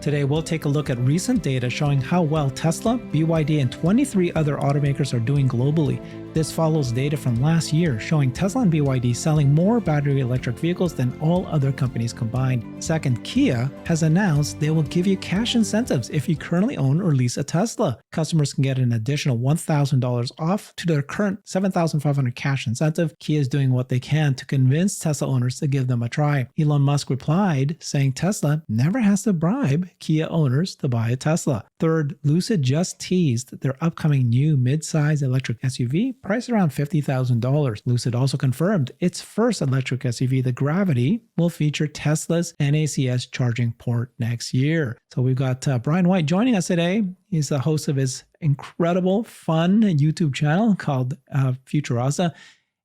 Today, we'll take a look at recent data showing how well Tesla, BYD, and 23 other automakers are doing globally. This follows data from last year showing Tesla and BYD selling more battery electric vehicles than all other companies combined. Second, Kia has announced they will give you cash incentives if you currently own or lease a Tesla. Customers can get an additional $1,000 off to their current $7,500 cash incentive. Kia is doing what they can to convince Tesla owners to give them a try. Elon Musk replied, saying Tesla never has to bribe Kia owners to buy a Tesla. Third, Lucid just teased their upcoming new midsize electric SUV priced around $50,000. Lucid also confirmed its first electric SUV, the Gravity, will feature Tesla's NACS charging port next year. So we've got Brian White joining us today. He's the host of his incredible, fun YouTube channel called FutureAza.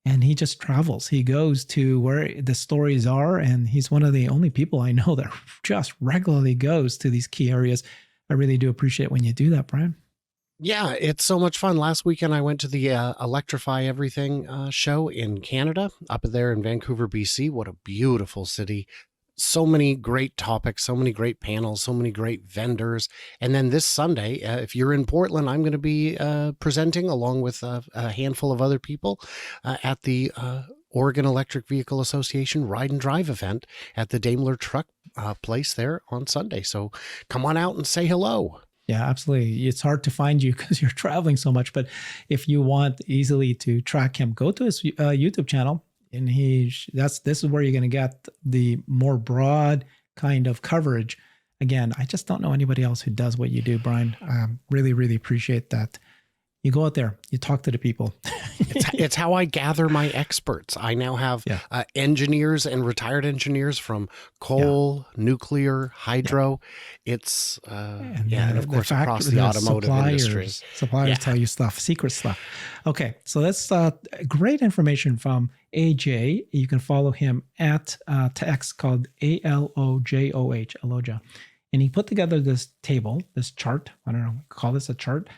And he just travels. He goes to where the stories are, and he's one of the only people I know that just regularly goes to these key areas. I really do appreciate when you do that, Brian. Yeah, it's so much fun. Last weekend, I went to the Electrify Everything show in Canada, up there in Vancouver, BC. What a beautiful city. So many great topics, so many great panels, so many great vendors. And then this Sunday, if you're in Portland, I'm going to be presenting along with a handful of other people at the Oregon Electric Vehicle Association Ride and Drive event at the Daimler Truck place there on Sunday. So come on out and say hello. Yeah, absolutely. It's hard to find you because you're traveling so much. But if you want easily to track him, go to his YouTube channel. And this is where you're going to get the more broad kind of coverage. Again, I just don't know anybody else who does what you do, Brian. Really, really appreciate that. You go out there, you talk to the people. It's how I gather my experts. I now have engineers and retired engineers from coal, nuclear, hydro. It's, and of course, across the automotive industry. Suppliers tell you stuff, secret stuff. Okay, so that's great information from AJ. You can follow him at text called ALOJOH, Aloja. And he put together this table, this chart. I don't know, call this a chart.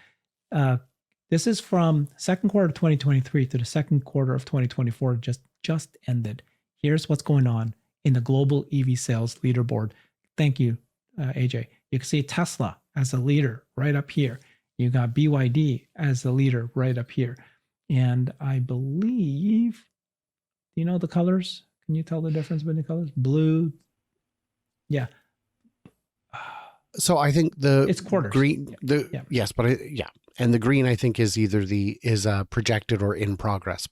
This is from second quarter of 2023 to the second quarter of 2024, just ended. Here's what's going on in the global EV sales leaderboard. Thank you, AJ. You can see Tesla as a leader right up here. You got BYD as the leader right up here. And I believe, do you know the colors? Can you tell the difference between the colors? Blue. Yeah. So I think it's quarters. Green. Yes, but and the green I think is either is projected or in progress.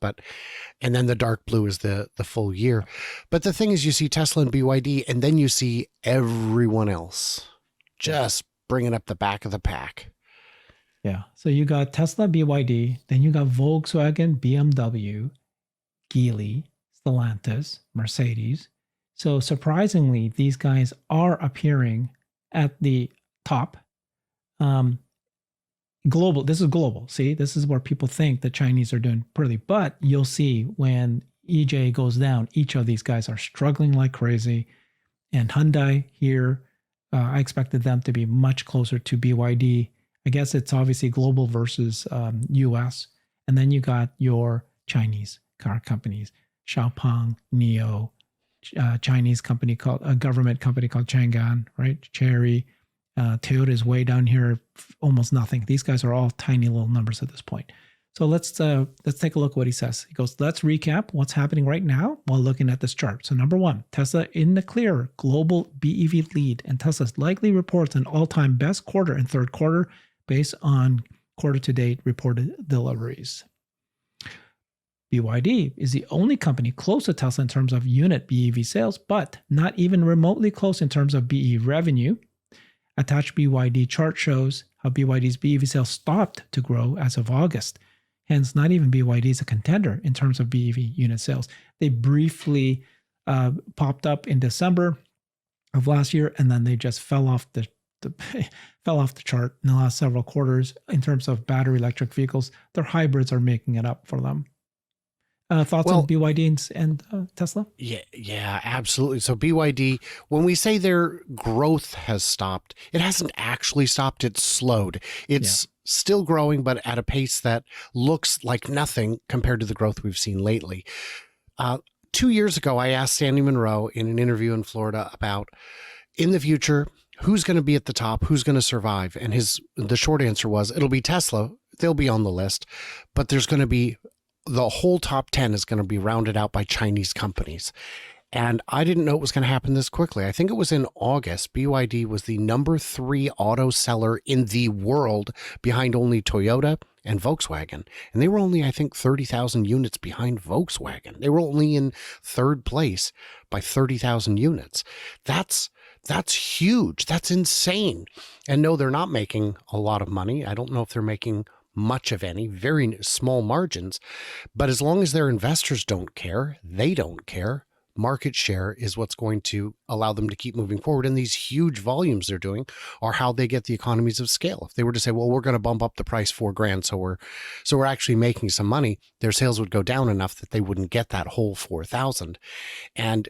And then the dark blue is the full year. But the thing is, you see Tesla and BYD, and then you see everyone else just bringing up the back of the pack. Yeah. So you got Tesla, BYD, then you got Volkswagen, BMW, Geely, Stellantis, Mercedes. So surprisingly, these guys are appearing at the top. Global. This is global. See, this is where people think the Chinese are doing poorly. But you'll see when EJ goes down, each of these guys are struggling like crazy. And Hyundai here, I expected them to be much closer to BYD. I guess it's obviously global versus US. And then you got your Chinese car companies, Xiaopeng, NIO, Chinese company called a government company called Chang'an, right? Chery, Toyota is way down here, almost nothing. These guys are all tiny little numbers at this point. So let's take a look at what he says. He goes, let's recap what's happening right now while looking at this chart. So number one, Tesla in the clear, global BEV lead, and Tesla's likely reports an all-time best quarter and third quarter based on quarter-to-date reported deliveries. BYD is the only company close to Tesla in terms of unit BEV sales, but not even remotely close in terms of BEV revenue. Attached BYD chart shows how BYD's BEV sales stopped to grow as of August. Hence, not even BYD is a contender in terms of BEV unit sales. They briefly popped up in December of last year, and then they just fell off the chart in the last several quarters in terms of battery electric vehicles. Their hybrids are making it up for them. Thoughts on BYD and Tesla? Yeah, absolutely. So BYD, when we say their growth has stopped, it hasn't actually stopped. It's slowed. It's still growing, but at a pace that looks like nothing compared to the growth we've seen lately. 2 years ago, I asked Sandy Monroe in an interview in Florida about, in the future, who's going to be at the top, who's going to survive. And the short answer was, it'll be Tesla. They'll be on the list, but there's going to be the whole top 10 is going to be rounded out by Chinese companies. And I didn't know it was going to happen this quickly. I think it was in August. BYD was the number 3 auto seller in the world, behind only Toyota and Volkswagen. And they were only, I think, 30,000 units behind Volkswagen. They were only in third place by 30,000 units. That's huge. That's insane. And no, they're not making a lot of money. I don't know if they're making much of any, very small margins. But as long as their investors don't care, they don't care. Market share is what's going to allow them to keep moving forward. And these huge volumes they're doing are how they get the economies of scale. If they were to say, well, we're going to bump up the price $4,000, so we're actually making some money, their sales would go down enough that they wouldn't get that whole 4,000. And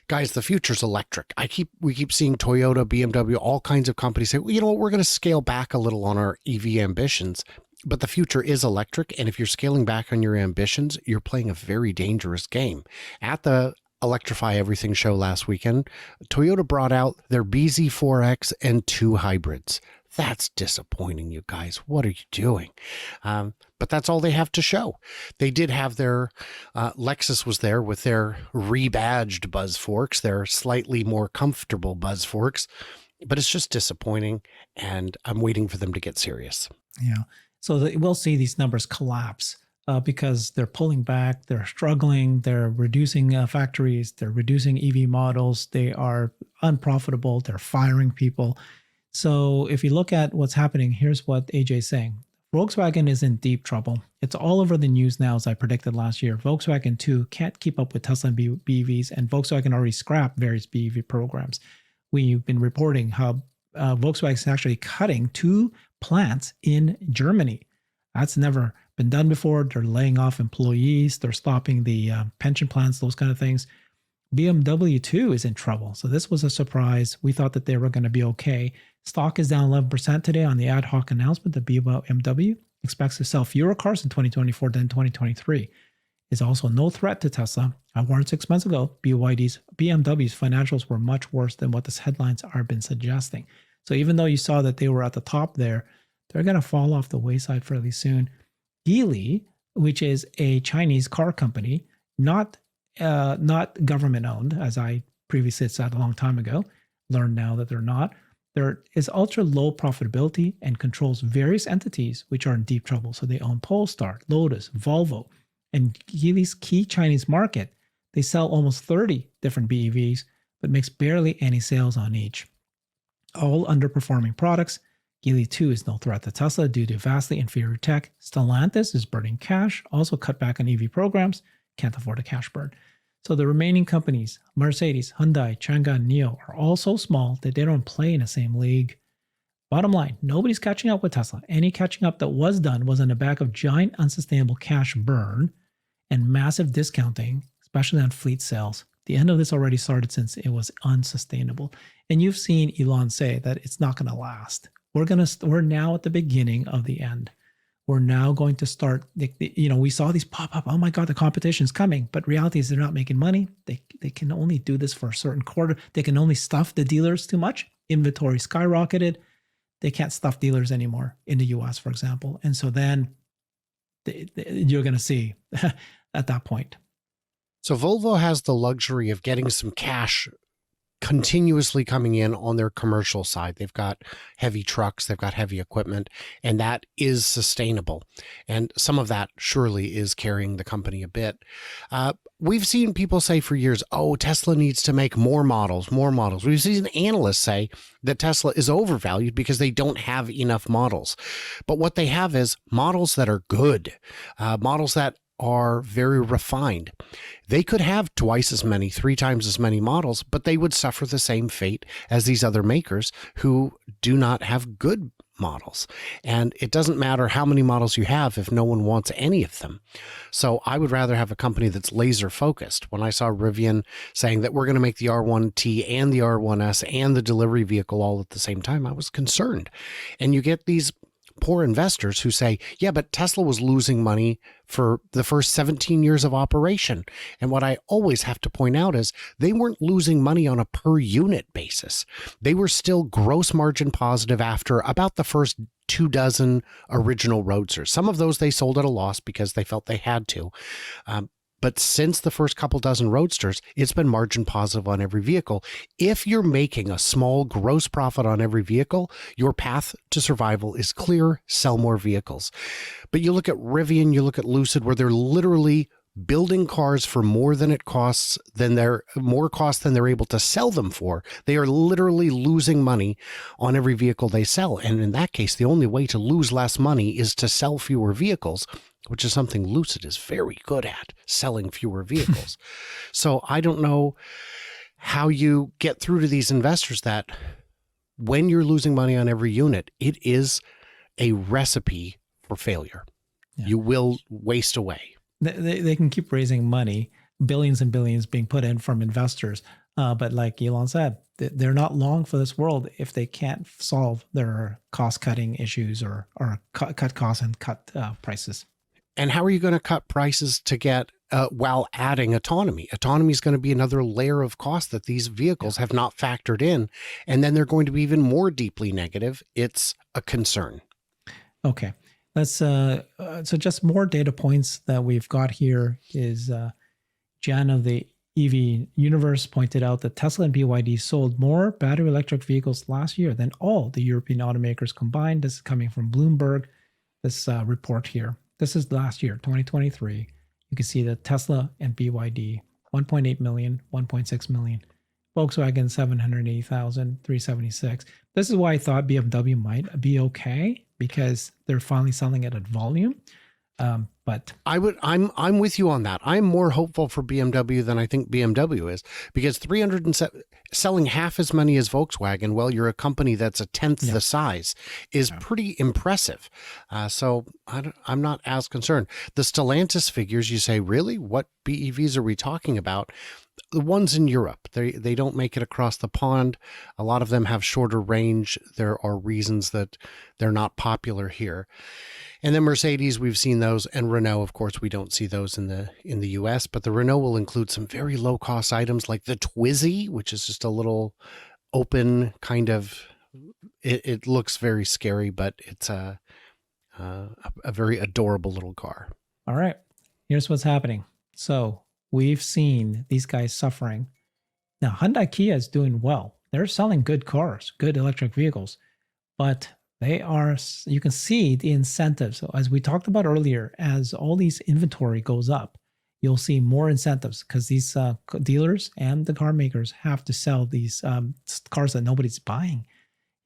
guys, the future's electric. We keep seeing Toyota, BMW, all kinds of companies say, well, you know what, we're going to scale back a little on our EV ambitions. But the future is electric. And if you're scaling back on your ambitions, you're playing a very dangerous game. At the Electrify Everything show last weekend, Toyota brought out their BZ4X and 2 hybrids. That's disappointing, you guys. What are you doing? But that's all they have to show. They did have their, Lexus was there with their rebadged Buzz Forks, their slightly more comfortable Buzz Forks. But it's just disappointing. And I'm waiting for them to get serious. Yeah. So we'll see these numbers collapse because they're pulling back, they're struggling, they're reducing factories, they're reducing EV models, they are unprofitable, they're firing people. So if you look at what's happening, here's what AJ is saying. Volkswagen is in deep trouble. It's all over the news now, as I predicted last year. Volkswagen too can't keep up with Tesla and BEVs, and Volkswagen already scrapped various BEV programs. We've been reporting how Volkswagen is actually cutting 2 plants in Germany. That's never been done before. They're laying off employees. They're stopping the pension plans, those kind of things. BMW too is in trouble. So this was a surprise. We thought that they were going to be okay. Stock is down 11% today on the ad hoc announcement that BMW expects to sell fewer cars in 2024 than 2023. Is also no threat to Tesla. I warned 6 months ago, BYD's BMW's financials were much worse than what the headlines are been suggesting. So even though you saw that they were at the top there, they're going to fall off the wayside fairly soon. Geely, which is a Chinese car company, not government owned, as I previously said a long time ago, learned now that they're not. There is ultra low profitability and controls various entities which are in deep trouble. So they own Polestar, Lotus, Volvo, and Geely's key Chinese market. They sell almost 30 different BEVs, but makes barely any sales on each. All underperforming products. Geely 2 is no threat to Tesla due to vastly inferior tech. Stellantis is burning cash, also cut back on EV programs, can't afford a cash burn. So the remaining companies, Mercedes, Hyundai, Changan, and NIO, are all so small that they don't play in the same league. Bottom line, nobody's catching up with Tesla. Any catching up that was done was on the back of giant unsustainable cash burn and massive discounting, especially on fleet sales. The end of this already started since it was unsustainable. And you've seen Elon say that it's not going to last. We're now at the beginning of the end. We're now going to start, we saw these pop up. Oh my God, the competition's coming. But reality is they're not making money. They can only do this for a certain quarter. They can only stuff the dealers too much. Inventory skyrocketed. They can't stuff dealers anymore in the US, for example. And so then you're going to see at that point. So Volvo has the luxury of getting some cash continuously coming in on their commercial side. They've got heavy trucks, they've got heavy equipment, and that is sustainable. And some of that surely is carrying the company a bit. We've seen people say for years, oh, Tesla needs to make more models, more models. We've seen analysts say that Tesla is overvalued because they don't have enough models. But what they have is models that are good, models that are very refined. They could have twice as many, 3 times as many models, but they would suffer the same fate as these other makers who do not have good models. And it doesn't matter how many models you have if no one wants any of them. So I would rather have a company that's laser focused. When I saw Rivian saying that we're going to make the R1T and the R1S and the delivery vehicle all at the same time, I was concerned. And you get these poor investors who say, yeah, but Tesla was losing money for the first 17 years of operation. And what I always have to point out is they weren't losing money on a per unit basis. They were still gross margin positive after about the first 24 original Roadsters. Some of those they sold at a loss because they felt they had to. But since the first couple dozen Roadsters, it's been margin positive on every vehicle. If you're making a small gross profit on every vehicle, your path to survival is clear, sell more vehicles. But you look at Rivian, you look at Lucid, where they're literally building cars for more than it costs, more cost than they're able to sell them for. They are literally losing money on every vehicle they sell. And in that case, the only way to lose less money is to sell fewer vehicles, which is something Lucid is very good at, selling fewer vehicles. So I don't know how you get through to these investors that when you're losing money on every unit, it is a recipe for failure. Yeah. You will waste away. They can keep raising money, billions and billions being put in from investors. But like Elon said, they're not long for this world if they can't solve their cost-cutting issues or cut costs and cut prices. And how are you going to cut prices to get while adding autonomy? Autonomy is going to be another layer of cost that these vehicles have not factored in. And then they're going to be even more deeply negative. It's a concern. Okay. Let's so just more data points that we've got here is Jan of the EV Universe pointed out that Tesla and BYD sold more battery electric vehicles last year than all the European automakers combined. This is coming from Bloomberg, this report here. This is last year, 2023. You can see that Tesla and BYD, 1.8 million, 1.6 million. Volkswagen, 780,000, 376. This is why I thought BMW might be okay because they're finally selling it at volume. But I'm with you on that. I'm more hopeful for BMW than I think BMW is, because 307 selling half as many as Volkswagen, well, you're a company that's a tenth the size, is pretty impressive. So I'm not as concerned. The Stellantis figures, you say, really? What BEVs are we talking about? The ones in Europe, they don't make it across the pond. A lot of them have shorter range. There are reasons that they're not popular here. And then Mercedes, we've seen those, and Renault, of course, we don't see those in the US, but the Renault will include some very low cost items like the Twizy, which is just a little open kind of, it looks very scary, but it's a very adorable little car. All right, here's what's happening. So we've seen these guys suffering. Now, Hyundai Kia is doing well. They're selling good cars, good electric vehicles, but they are, you can see the incentives. So as we talked about earlier, as all these inventory goes up, you'll see more incentives because these dealers and the car makers have to sell these cars that nobody's buying.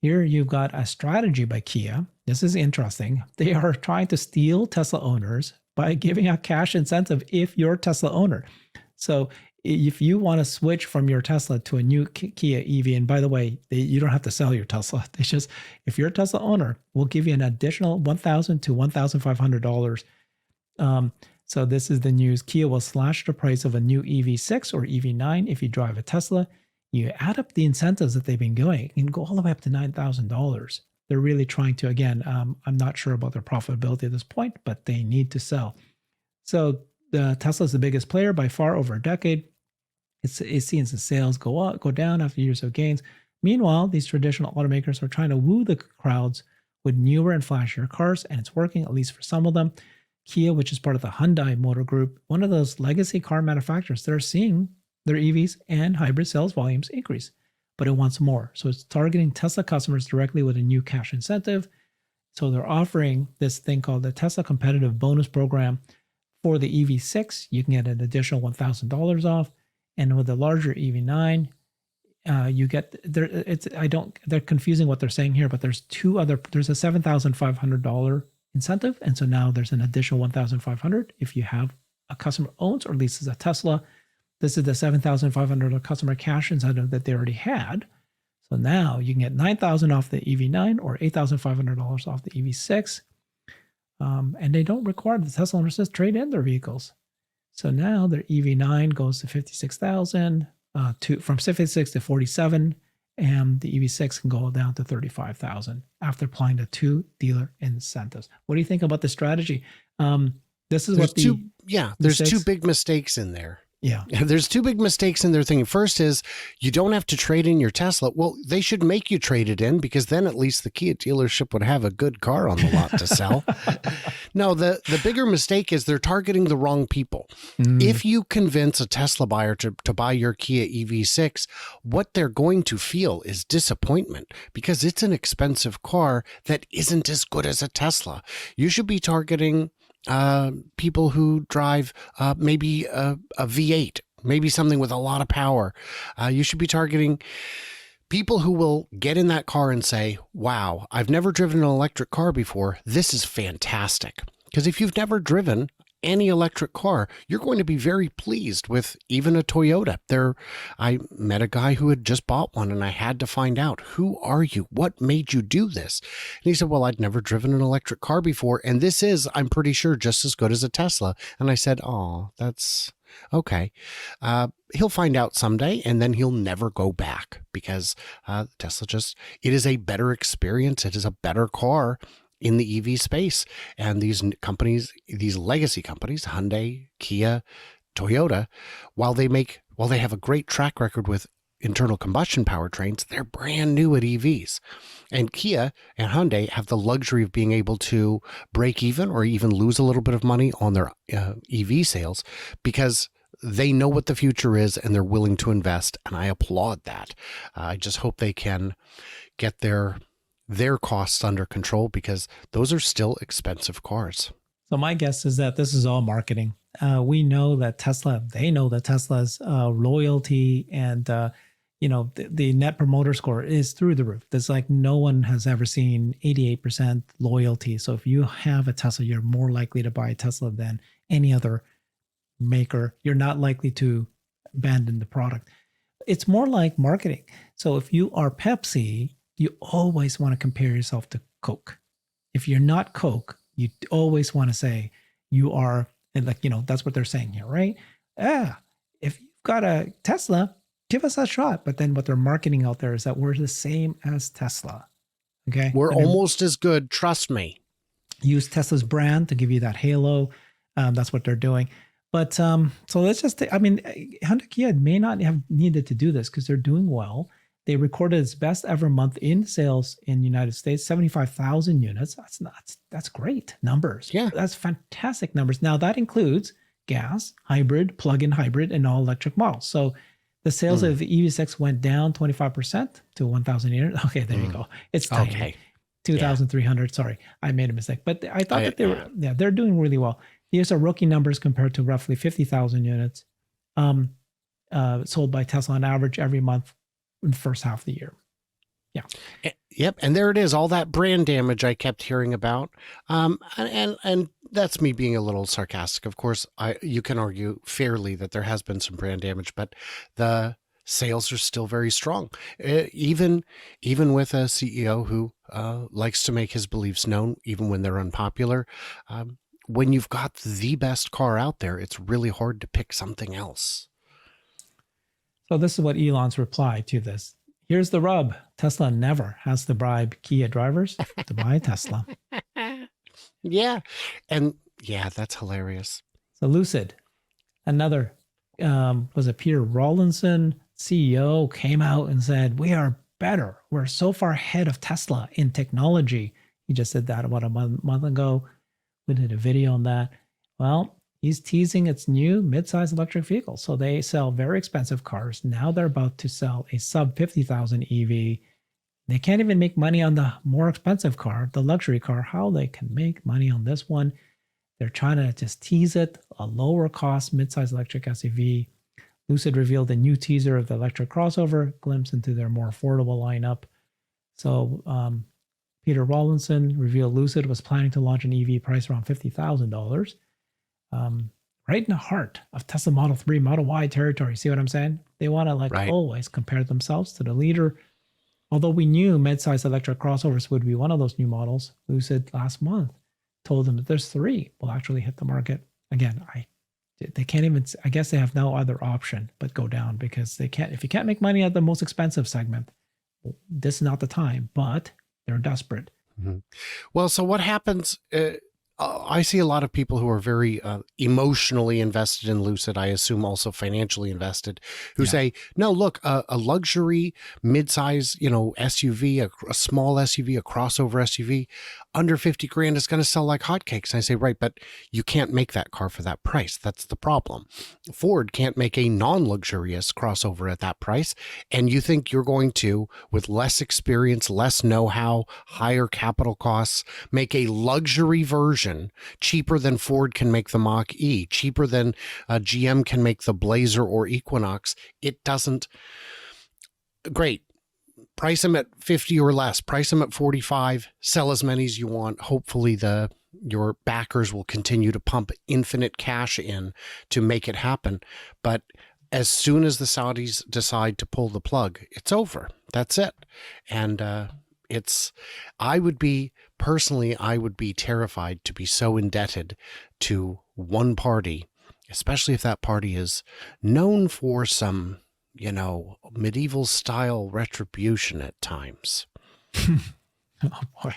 Here you've got a strategy by Kia. This is interesting. They are trying to steal Tesla owners by giving a cash incentive if you're a Tesla owner. So if you want to switch from your Tesla to a new Kia EV, and by the way, you don't have to sell your Tesla. They just, if you're a Tesla owner, we'll give you an additional $1,000 to $1,500. So this is the news. Kia will slash the price of a new EV6 or EV9 if you drive a Tesla. You add up the incentives that they've been going, it can go all the way up to $9,000. They're really trying to, again, I'm not sure about their profitability at this point, but they need to sell. So the Tesla is the biggest player by far over a decade. It's seeing the sales go up, go down after years of gains. Meanwhile, these traditional automakers are trying to woo the crowds with newer and flashier cars, and it's working, at least for some of them. Kia, which is part of the Hyundai Motor Group, one of those legacy car manufacturers that are seeing their EVs and hybrid sales volumes increase, but it wants more. So it's targeting Tesla customers directly with a new cash incentive. So they're offering this thing called the Tesla Competitive Bonus Program. For the EV6, you can get an additional $1,000 off. And with the larger EV9, you get there. They're confusing what they're saying here, but there's a $7,500 incentive. And so now there's an additional $1,500 if you have a customer owns or leases a Tesla. This is the $7,500 customer cash incentive that they already had. So now you can get $9,000 off the EV9 or $8,500 off the EV6. And they don't require the Tesla owners to trade in their vehicles. So now their EV9 goes to $56,000, from $56 to $47,000, and the EV6 can go down to 35,000 after applying the 2 dealer incentives. What do you think about the strategy? This is There's what the there's two V6 big mistakes in there. Yeah. There's two big mistakes in their thinking. First is you don't have to trade in your Tesla. Well, they should make you trade it in, because then at least the Kia dealership would have a good car on the lot to sell. No, the bigger mistake is they're targeting the wrong people. If you convince a Tesla buyer to buy your Kia EV6, what they're going to feel is disappointment, because it's an expensive car that isn't as good as a Tesla. You should be targeting people who drive maybe a V8, maybe something with a lot of power. You should be targeting people who will get in that car and say, wow, I've never driven an electric car before. This is fantastic. Because if you've never driven any electric car, you're going to be very pleased with even a Toyota. I met a guy who had just bought one, and I had to find out, who are you? What made you do this? And he said, well, I'd never driven an electric car before, and this is, I'm pretty sure, just as good as a Tesla. And I said, oh, that's okay. He'll find out someday, and then he'll never go back, because Tesla it is a better experience. It is a better car in the EV space. And these companies, these legacy companies, Hyundai, Kia, Toyota, while they have a great track record with internal combustion powertrains, they're brand new at EVs. And Kia and Hyundai have the luxury of being able to break even or even lose a little bit of money on their EV sales, because they know what the future is and they're willing to invest. And I applaud that. I just hope they can get their costs under control, because those are still expensive cars. So my guess is that this is all marketing. We know that they know that Tesla's loyalty and the net promoter score is through the roof. There's like no one has ever seen 88% loyalty. So if you have a Tesla, you're more likely to buy a Tesla than any other maker. You're not likely to abandon the product. It's more like marketing. So if you are Pepsi, you always want to compare yourself to Coke. If you're not Coke, you always want to say you are, and that's what they're saying here, right? If you've got a Tesla, give us a shot. But then what they're marketing out there is that we're the same as Tesla. Okay. We're almost as good. Trust me. Use Tesla's brand to give you that halo. That's what they're doing. But so let's just, Hyundai Kia may not have needed to do this because they're doing well. They recorded its best ever month in sales in the United States, 75,000 units. That's great numbers. Yeah. That's fantastic numbers. Now that includes gas, hybrid, plug-in hybrid, and all electric models. So the sales of the EV6 went down 25% to 1,000 units. Okay, there you go. It's tiny. Okay. 2,300. Yeah. Sorry, I made a mistake. But I thought that they're doing really well. These are rookie numbers compared to roughly 50,000 units sold by Tesla on average every month in the first half of the year. Yeah. Yep. And there it is. All that brand damage I kept hearing about. And that's me being a little sarcastic. Of course, you can argue fairly that there has been some brand damage, but the sales are still very strong. Even with a CEO who likes to make his beliefs known, even when they're unpopular. When you've got the best car out there, it's really hard to pick something else. So this is what Elon's reply to this. Here's the rub. Tesla never has to bribe Kia drivers to buy a Tesla. Yeah. And yeah, that's hilarious. So Lucid, another, was it Peter Rawlinson, CEO, came out and said, we are better. We're so far ahead of Tesla in technology. He just said that about a month ago. We did a video on that. Well, he's teasing its new midsize electric vehicle. So they sell very expensive cars. Now they're about to sell a sub 50,000 EV. They can't even make money on the more expensive car, the luxury car. How they can make money on this one? They're trying to just tease it, a lower cost midsize electric SUV. Lucid revealed a new teaser of the electric crossover, glimpse into their more affordable lineup. So Peter Rawlinson revealed Lucid was planning to launch an EV priced around $50,000. Right in the heart of Tesla Model 3, Model Y territory. See what I'm saying? They want to always compare themselves to the leader. Although we knew midsize electric crossovers would be one of those new models, Lucid last month told them that there's 3 will actually hit the market. Again, they can't even, I guess they have no other option but go down, because they can't, if you can't make money at the most expensive segment, this is not the time, but they're desperate. Mhm. Well, so what happens? I see a lot of people who are very emotionally invested in Lucid. I assume also financially invested, who Yeah. say, "No, look, a luxury midsize, SUV, a small SUV, a crossover SUV, under 50 grand is going to sell like hotcakes." And I say, right, but you can't make that car for that price. That's the problem. Ford can't make a non-luxurious crossover at that price, and you think you're going to, with less experience, less know-how, higher capital costs, make a luxury version cheaper than Ford can make the Mach-E, cheaper than GM can make the Blazer or Equinox. It doesn't. Great. Price them at 50 or less. Price them at 45. Sell as many as you want. Hopefully your backers will continue to pump infinite cash in to make it happen. But as soon as the Saudis decide to pull the plug, it's over. That's it. And I would be terrified to be so indebted to one party, especially if that party is known for some, medieval style retribution at times. Oh boy.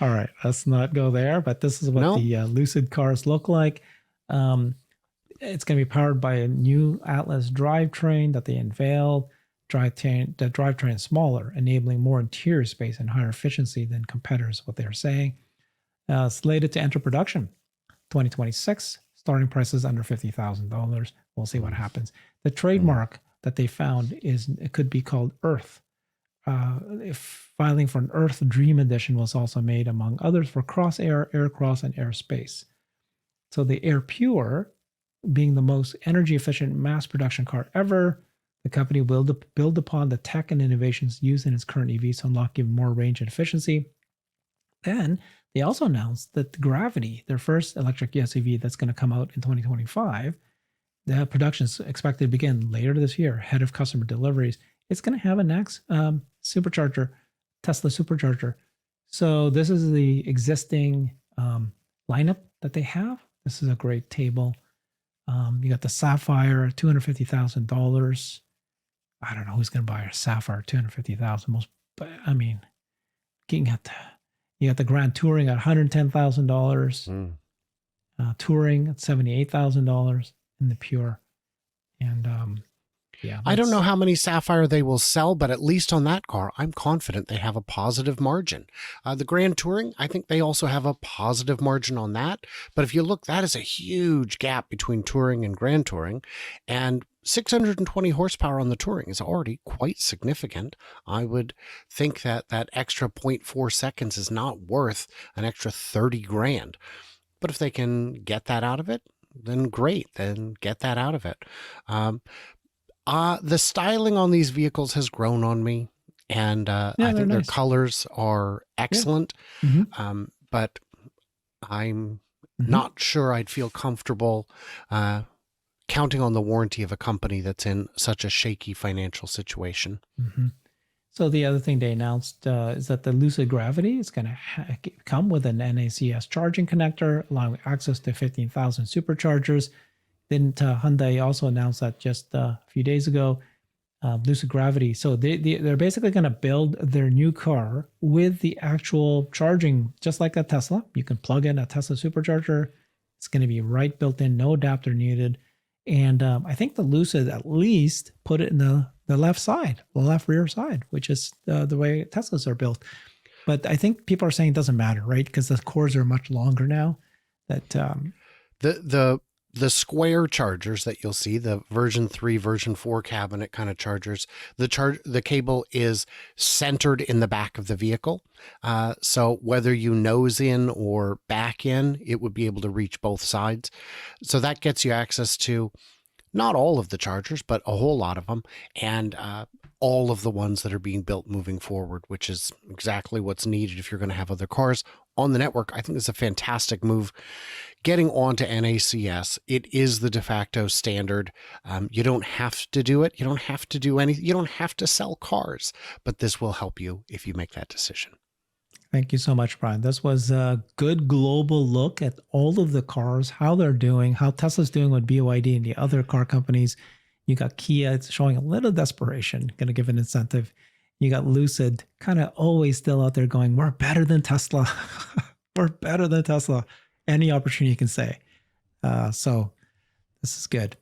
All right, let's not go there, but this is what the Lucid cars look like. It's going to be powered by a new Atlas drivetrain that they unveiled. The drivetrain is smaller, enabling more interior space and higher efficiency than competitors, what they're saying. Slated to enter production 2026. Starting prices under $50,000. We'll see what happens. The trademark that they found it could be called Earth. If filing for an Earth Dream Edition was also made, among others, for Cross-Air, Aircross, and Airspace. So the Air Pure, being the most energy efficient mass production car ever, the company will build upon the tech and innovations used in its current EVs to unlock even more range and efficiency. Then they also announced that the Gravity, their first electric SUV that's going to come out in 2025, the production is expected to begin later this year, ahead of customer deliveries. It's going to have a NACS supercharger, Tesla supercharger. So this is the existing lineup that they have. This is a great table. You got the Sapphire, $250,000. I don't know who's going to buy a Sapphire, $250,000. But I mean, you got the Grand Touring at $110,000. Touring at $78,000 in the Pure, and I don't know how many Sapphire they will sell, but at least on that car, I'm confident they have a positive margin. The Grand Touring, I think they also have a positive margin on that. But if you look, that is a huge gap between Touring and Grand Touring, and 620 horsepower on the Touring is already quite significant. I would think that extra 0.4 seconds is not worth an extra 30 grand. But if they can get that out of it, then great, then get that out of it. The styling on these vehicles has grown on me, and I think their colors are excellent. Yeah. But I'm not sure I'd feel comfortable counting on the warranty of a company that's in such a shaky financial situation. So the other thing they announced is that the Lucid Gravity is going to come with an NACS charging connector, allowing access to 15,000 superchargers. Then Hyundai also announced that just a few days ago, Lucid Gravity. So they're basically going to build their new car with the actual charging, just like a Tesla. You can plug in a Tesla supercharger. It's going to be right built in, no adapter needed. And I think the Lucid at least put it in the left side, the left rear side, which is the way Teslas are built. But I think people are saying it doesn't matter, right? Because the cores are much longer now. That the square chargers that you'll see, the version 3, version 4 cabinet kind of chargers, the cable is centered in the back of the vehicle. So whether you nose in or back in, it would be able to reach both sides. So that gets you access to not all of the chargers, but a whole lot of them, and all of the ones that are being built moving forward, which is exactly what's needed if you're going to have other cars on the network. I think it's a fantastic move. Getting onto NACS, it is the de facto standard. You don't have to do it. You don't have to do anything. You don't have to sell cars, but this will help you if you make that decision. Thank you so much, Brian. This was a good global look at all of the cars, how they're doing, how Tesla's doing with BYD and the other car companies. You got Kia, it's showing a little desperation, going to give an incentive. You got Lucid kind of always still out there going, we're better than Tesla. We're better than Tesla. Any opportunity you can say. So this is good.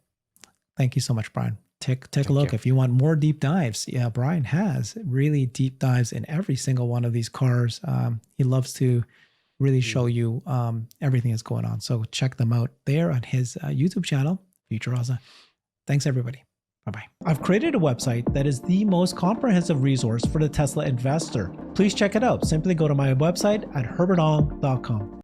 Thank you so much, Brian. Take a look. If you want more deep dives, yeah, Brian has really deep dives in every single one of these cars. He loves to really show you everything that's going on. So check them out there on his YouTube channel, FutureAza. Thanks, everybody. Bye-bye. I've created a website that is the most comprehensive resource for the Tesla investor. Please check it out. Simply go to my website at herbertong.com.